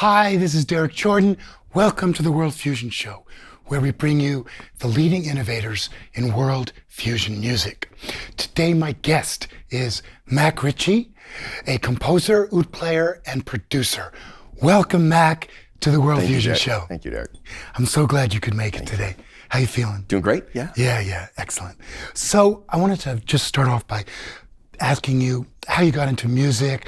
Hi, this is Derek Jordan. Welcome to the World Fusion Show, where we bring you the leading innovators in world fusion music. Today, my guest is Mac Ritchey, a composer, oud player, and producer. Welcome, Mac, to the World Fusion Show. Thank you, Derek. I'm so glad you could make it today. How you feeling? Doing great, yeah. Yeah, excellent. So I wanted to just start off by asking you how you got into music,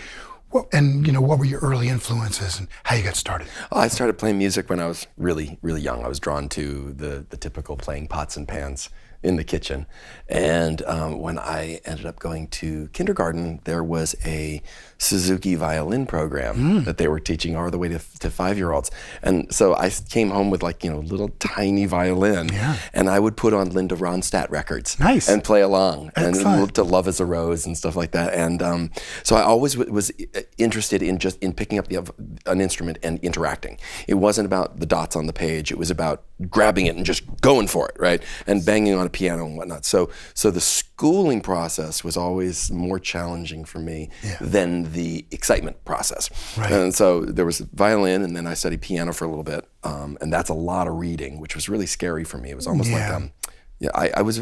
and what were your early influences and how you got started? Oh, I started playing music when I was really, really young. I was drawn to the typical playing pots and pans in the kitchen. And when I ended up going to kindergarten, there was a Suzuki violin program that they were teaching all the way to 5-year-olds. And so I came home with little tiny violin, and I would put on Linda Ronstadt records and play along. Excellent. And to Love is a Rose and stuff like that. And so I always was interested in picking up an instrument and interacting. It wasn't about the dots on the page. It was about grabbing it and just going for it, right? And banging on a piano and whatnot. So the schooling process was always more challenging for me than the excitement process. Right. And so there was violin, and then I studied piano for a little bit, and that's a lot of reading, which was really scary for me. It was almost I was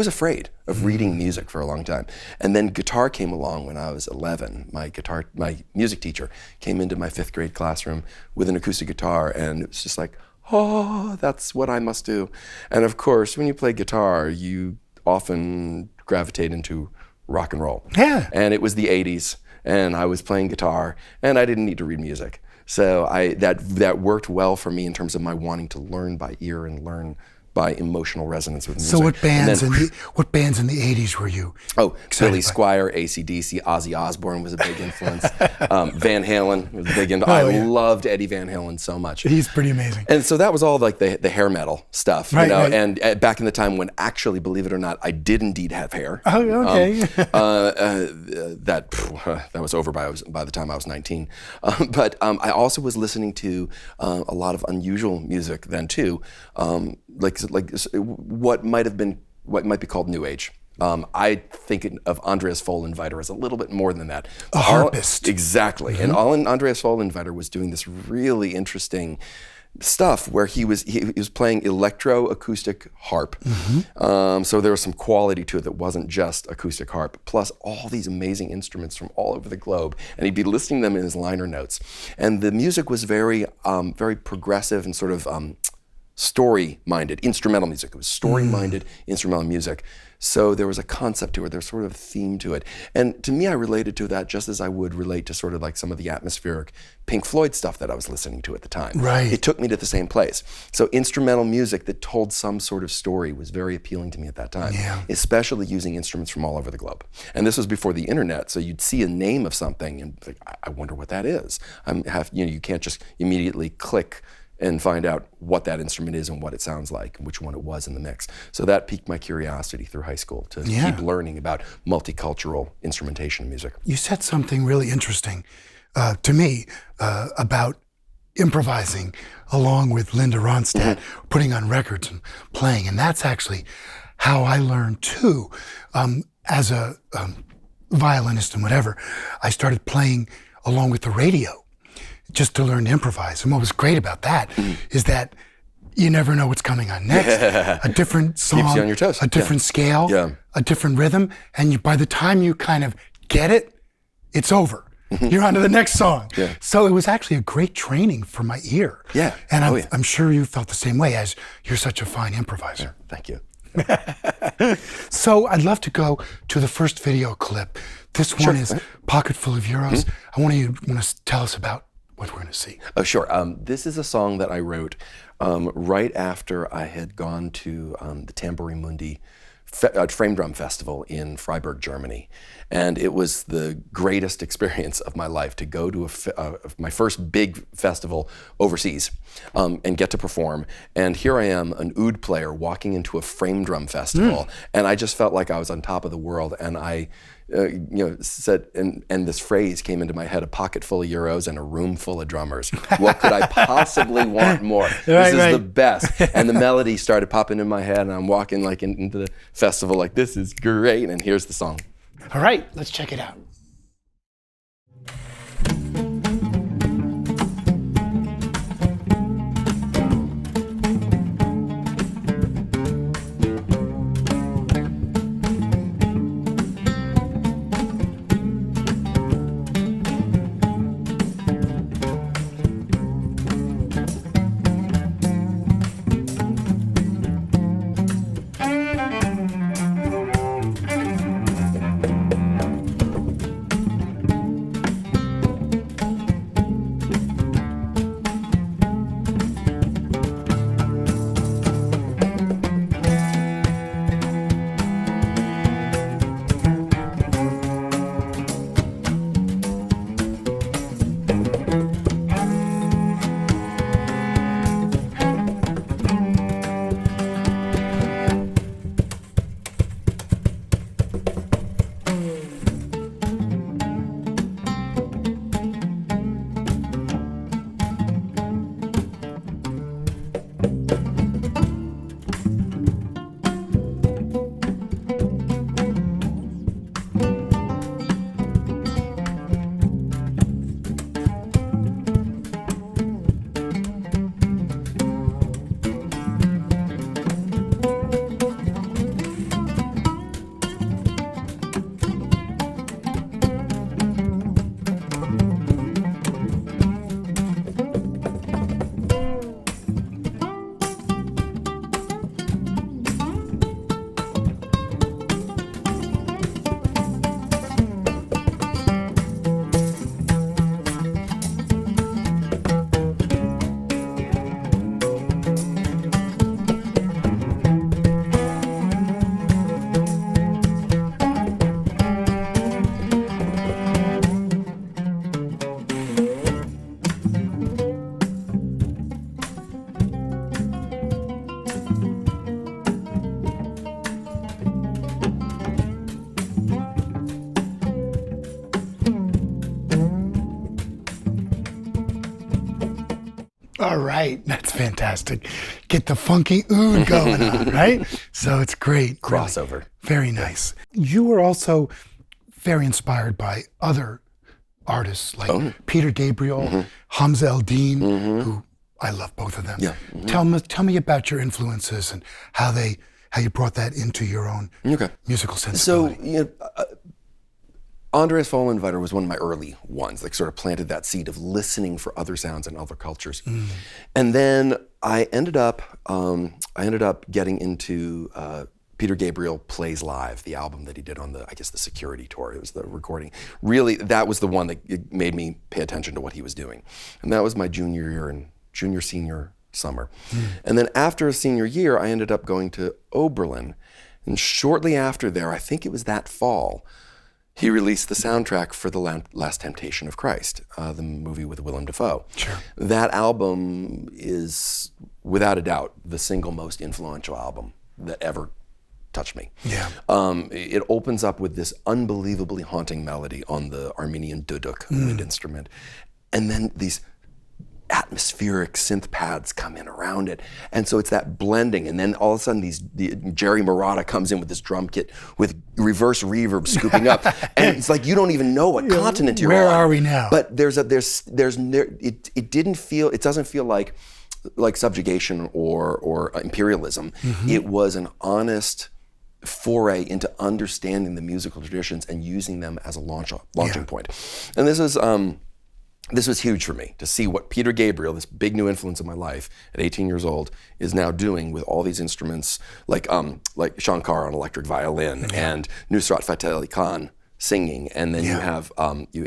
afraid of reading music for a long time. And then guitar came along when I was 11. My music teacher came into my 5th grade classroom with an acoustic guitar, and it was just like, oh, that's what I must do. And of course, when you play guitar, you often gravitate into rock and roll. Yeah. And it was the 80s, and I was playing guitar, and I didn't need to read music. So that worked well for me in terms of my wanting to learn by ear and learn by emotional resonance with music. So what bands in the 80s were you? Oh, Billy Squier, AC/DC, Ozzy Osbourne was a big influence. Van Halen was a big influence. I loved Eddie Van Halen so much. He's pretty amazing. And so that was all like the hair metal stuff, right. And back in the time when actually, believe it or not, I did indeed have hair. Oh, okay. That was over by the time I was 19. But I also was listening to a lot of unusual music then too, like what might be called New Age. I think of Andreas Vollenweider as a little bit more than that. A harpist. Exactly. And Andreas Vollenweider was doing this really interesting stuff where he was playing electroacoustic harp. So there was some quality to it that wasn't just acoustic harp, plus all these amazing instruments from all over the globe. And he'd be listing them in his liner notes. And the music was very progressive and sort of story-minded, instrumental music. It was story-minded instrumental music. So there was a concept to it, there's sort of a theme to it. And to me, I related to that just as I would relate to sort of like some of the atmospheric Pink Floyd stuff that I was listening to at the time. Right. It took me to the same place. So instrumental music that told some sort of story was very appealing to me at that time, especially using instruments from all over the globe. And this was before the internet, so you'd see a name of something and think, I wonder what that is. You can't just immediately click and find out what that instrument is and what it sounds like and which one it was in the mix. So that piqued my curiosity through high school to keep learning about multicultural instrumentation music. You said something really interesting to me about improvising along with Linda Ronstadt, putting on records and playing. And that's actually how I learned too. As a violinist and whatever, I started playing along with the radio, just to learn to improvise. And what was great about that is that you never know what's coming on next. A different song, keeps you on your toes. A different scale, a different rhythm, and by the time you kind of get it, it's over. You're on to the next song. So it was actually a great training for my ear. And I'm sure you felt the same way, as you're such a fine improviser. Thank you. So I'd love to go to the first video clip. This one is Pocket Full of Euros. I want to tell us about what we're going to see. Oh, sure. This is a song that I wrote right after I had gone to the Tamburi Mundi Frame Drum Festival in Freiburg, Germany. And it was the greatest experience of my life to go to my first big festival overseas and get to perform. And here I am, an oud player, walking into a frame drum festival. And I just felt like I was on top of the world. And I said, and this phrase came into my head: a pocket full of euros and a room full of drummers. What could I possibly want more? This is the best. And the melody started popping in my head, and I'm walking into the festival like, this is great. And here's the song. All right, let's check it out. All right, that's fantastic. Get the funky oud going on, right? So it's great. Crossover. Really. Very nice. You were also very inspired by other artists like Peter Gabriel, Hamza El-Din, who I love both of them. Yeah. Tell me about your influences and how you brought that into your own musical sensibility. So, you know, Andreas Vollenweider was one of my early ones, like sort of planted that seed of listening for other sounds and other cultures. And then I ended up getting into Peter Gabriel Plays Live, the album that he did on the Security tour. It was the recording. Really, that was the one that made me pay attention to what he was doing. And that was my senior summer. And then after a senior year, I ended up going to Oberlin. And shortly after there, I think it was that fall, he released the soundtrack for The Last Temptation of Christ, the movie with Willem Dafoe. Sure. That album is, without a doubt, the single most influential album that ever touched me. Yeah. It opens up with this unbelievably haunting melody on the Armenian duduk wind instrument. And then these atmospheric synth pads come in around it. And so it's that blending. And then all of a sudden Jerry Marotta comes in with this drum kit with reverse reverb scooping up. And it's like, you don't even know what continent you're on. Where are we now? But it doesn't feel like subjugation or imperialism. It was an honest foray into understanding the musical traditions and using them as a launching point. And this was huge for me to see what Peter Gabriel, this big new influence in my life at 18 years old, is now doing with all these instruments like Shankar on electric violin and Nusrat Fateh Ali Khan singing, and then you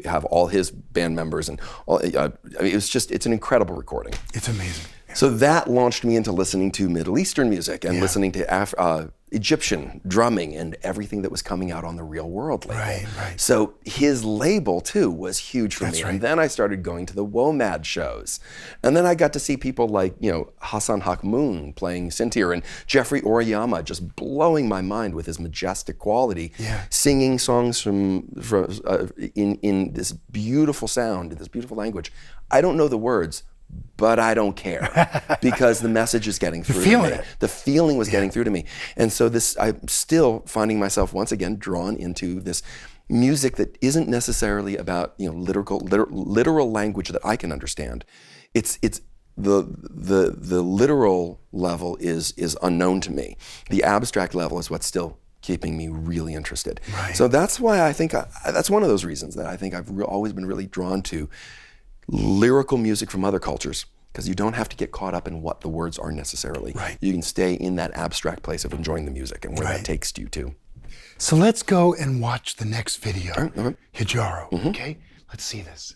have all his band members and all. It's an incredible recording. It's amazing. So that launched me into listening to Middle Eastern music and listening to Egyptian drumming and everything that was coming out on the Real World label. Right. So his label too was huge for me. Right. And then I started going to the WOMAD shows. And then I got to see people like, Hassan Hakmoun playing Sintir and Jeffrey Oriyama just blowing my mind with his majestic quality, singing songs in this beautiful sound, in this beautiful language. I don't know the words, but I don't care because the message is getting through to me. The feeling was getting through to me. And so I'm still finding myself once again drawn into this music that isn't necessarily about literal language that I can understand. It's the literal level is unknown to me. The abstract level is what's still keeping me really interested. Right. So that's why I think that's one of those reasons that I think I've always been really drawn to lyrical music from other cultures, because you don't have to get caught up in what the words are necessarily. Right. You can stay in that abstract place of enjoying the music and where that takes you to. So let's go and watch the next video, Hijaro, Mm-hmm. okay? Let's see this.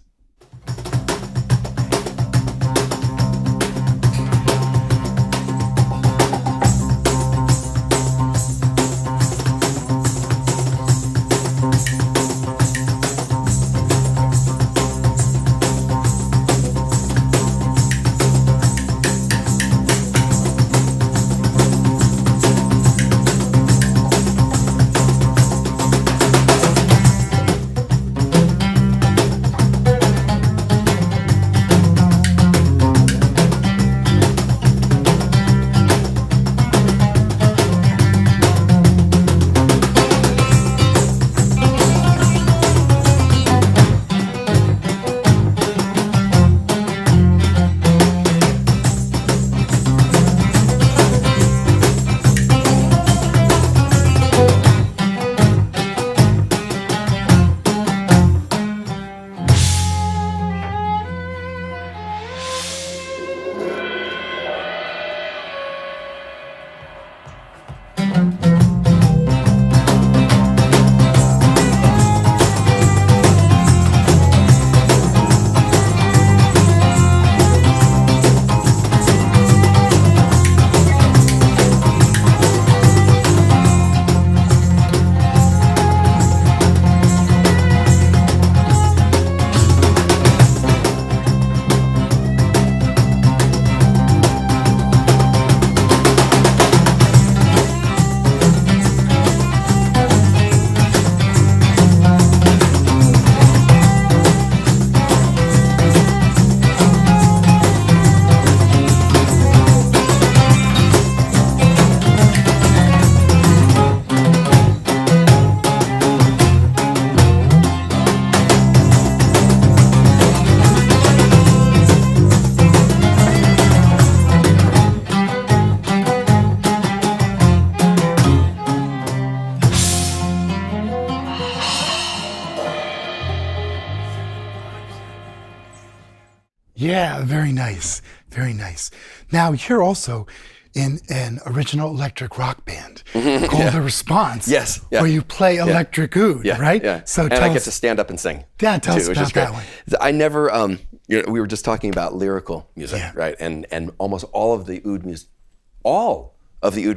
Yeah, very nice. Very nice. Now, you're also in an original electric rock band called The Response. Yes. Yeah. Where you play electric oud, right? Yeah. So and I get to stand up and sing. Yeah, tell us too, which about is great. that one. I never, we were just talking about lyrical music, Yeah. right? And almost all of the oud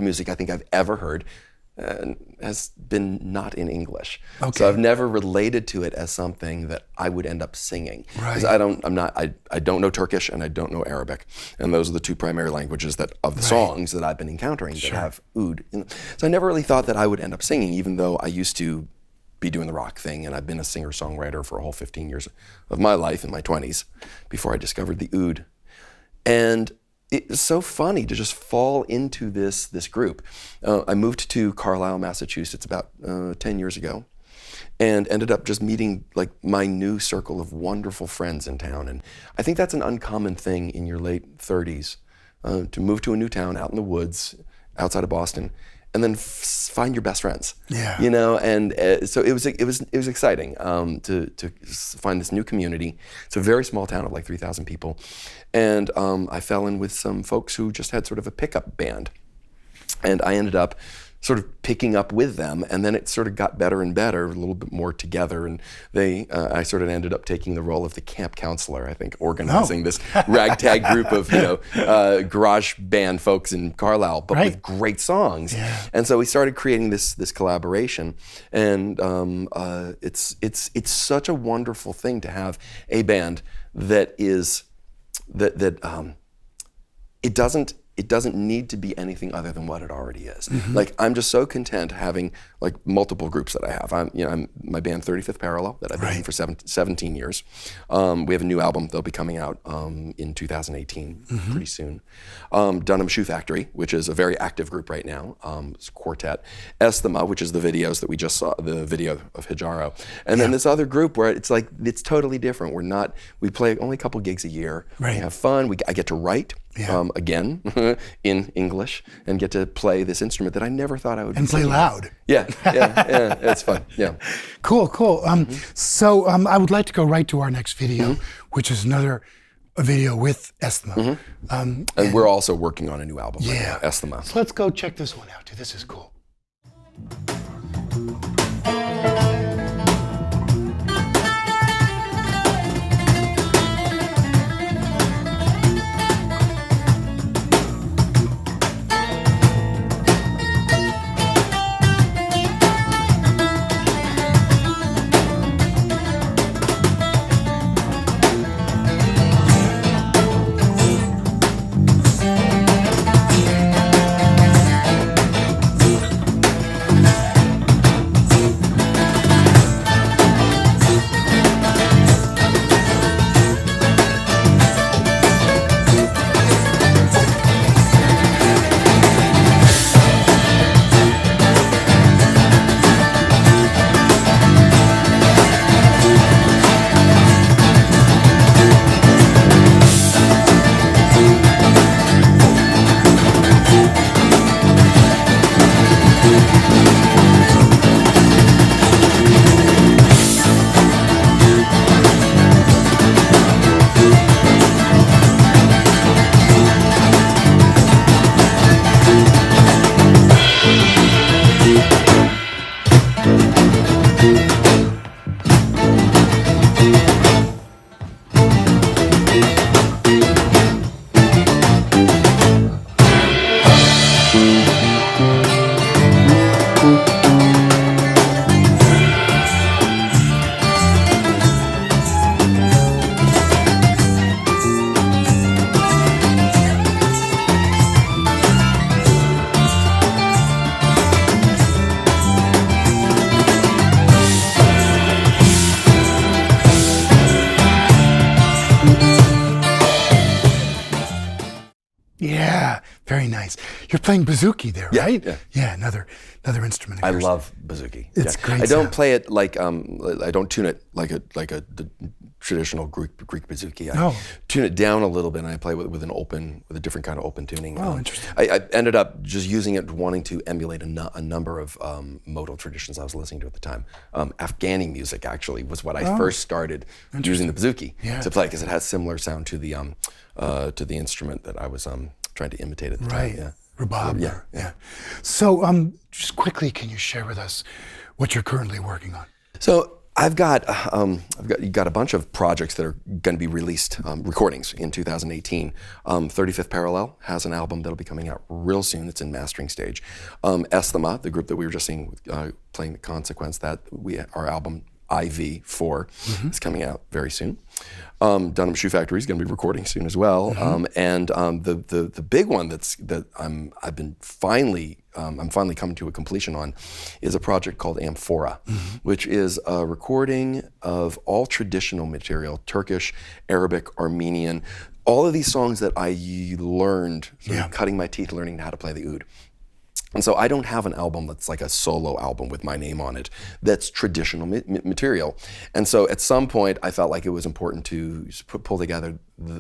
music I think I've ever heard has been not in English. Okay. So I've never related to it as something that I would end up singing. Right. 'Cause I don't know Turkish and I don't know Arabic. And those are the two primary languages of the songs that I've been encountering that have oud in them. So I never really thought that I would end up singing, even though I used to be doing the rock thing, and I've been a singer-songwriter for a whole 15 years of my life in my 20s before I discovered the oud. And it was so funny to just fall into this group. I moved to Carlisle, Massachusetts about 10 years ago, and ended up just meeting like my new circle of wonderful friends in town. And I think that's an uncommon thing in your late 30s, to move to a new town out in the woods outside of Boston, and then find your best friends. Yeah. You know, and so it was exciting to find this new community. It's a very small town of like 3,000 people, and I fell in with some folks who just had sort of a pickup band, and I ended up sort of picking up with them, and then it sort of got better and better, a little bit more together, and I sort of ended up taking the role of the camp counselor, I think, organizing this ragtag group of garage band folks in Carlisle, but with great songs. Yeah. And so we started creating this collaboration, and it's such a wonderful thing to have a band that is it doesn't need to be anything other than what it already is. Mm-hmm. Like, I'm just so content having like multiple groups that I have. I'm my band 35th Parallel that I've been in for 17 years. We have a new album that'll be coming out in 2018, pretty soon. Dunham Shoe Factory, which is a very active group right now. It's a quartet. Esthema, which is the videos that we just saw, the video of Hijaro. And then this other group where it's like, it's totally different. We play only a couple gigs a year. Right. We have fun. I get to write. Again, in English, and get to play this instrument that I never thought I would And play loud. Yeah, it's fun, yeah. Cool. So I would like to go right to our next video, which is another video with Esthema. And we're also working on a new album right now, Esthema. So let's go check this one out, too. This is cool. Yeah, very nice. You're playing bouzouki there, right? Yeah, another instrument. I love bouzouki. It's great. I don't play it like I don't tune it like a traditional Greek bouzouki. I Oh. tune it down a little bit, and I play with a different kind of open tuning. Oh, interesting. I ended up just using it, wanting to emulate a number of modal traditions I was listening to at the time. Afghani music actually was what I first started using the bouzouki to play, because it has similar sound to the instrument that I was trying to imitate at the time. Yeah. Rhubarb. Yeah. So, just quickly, can you share with us what you're currently working on? So I've got a bunch of projects that are going to be released, recordings in 2018. 35th Parallel has an album that'll be coming out real soon. It's in mastering stage. Esthema, the group that we were just seeing playing the Consequence, our album IV4 is coming out very soon. Dunham Shoe Factory is going to be recording soon as well. And the big one that I'm finally coming to a completion on is a project called Amphora, which is a recording of all traditional material, Turkish, Arabic, Armenian, all of these songs that I learned, cutting my teeth learning how to play the oud. And so I don't have an album that's like a solo album with my name on it that's traditional material. And so at some point I felt like it was important to pull together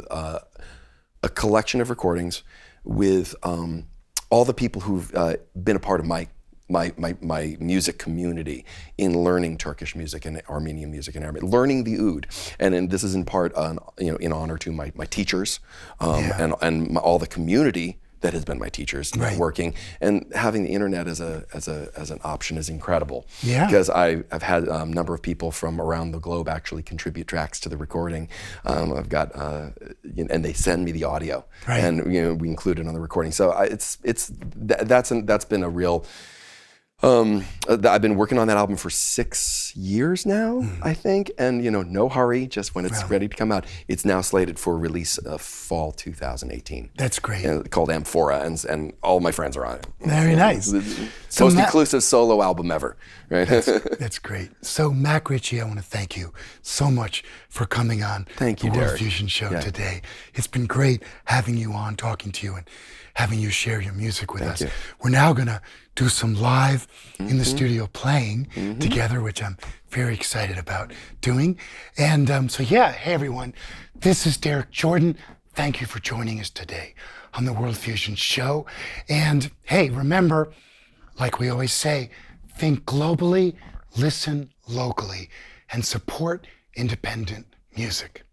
a collection of recordings with all the people who've been a part of my music community in learning Turkish music and Armenian music and Arabic, learning the oud. And this is in part in honor to my teachers and all the community that has been my teachers working, and having the internet as an option is incredible. Yeah. Because I've had a number of people from around the globe actually contribute tracks to the recording. I've got and they send me the audio, and we include it on the recording. So that's been a real. I've been working on that album for 6 years now, I think, and no hurry, just when it's ready to come out. It's now slated for release fall 2018. That's great. Called Amphora, and all my friends are on it. Very nice. So most inclusive solo album ever, right? That's great. So Mac Ritchey, I want to thank you so much for coming on the World Derek. Fusion Show today. It's been great having you on, talking to you, and having you share your music with us. We're now going to do some live in the studio playing together, which I'm very excited about doing. And hey everyone, this is Derek Jordan. Thank you for joining us today on the World Fusion Show. And hey, remember, like we always say, think globally, listen locally, and support independent music.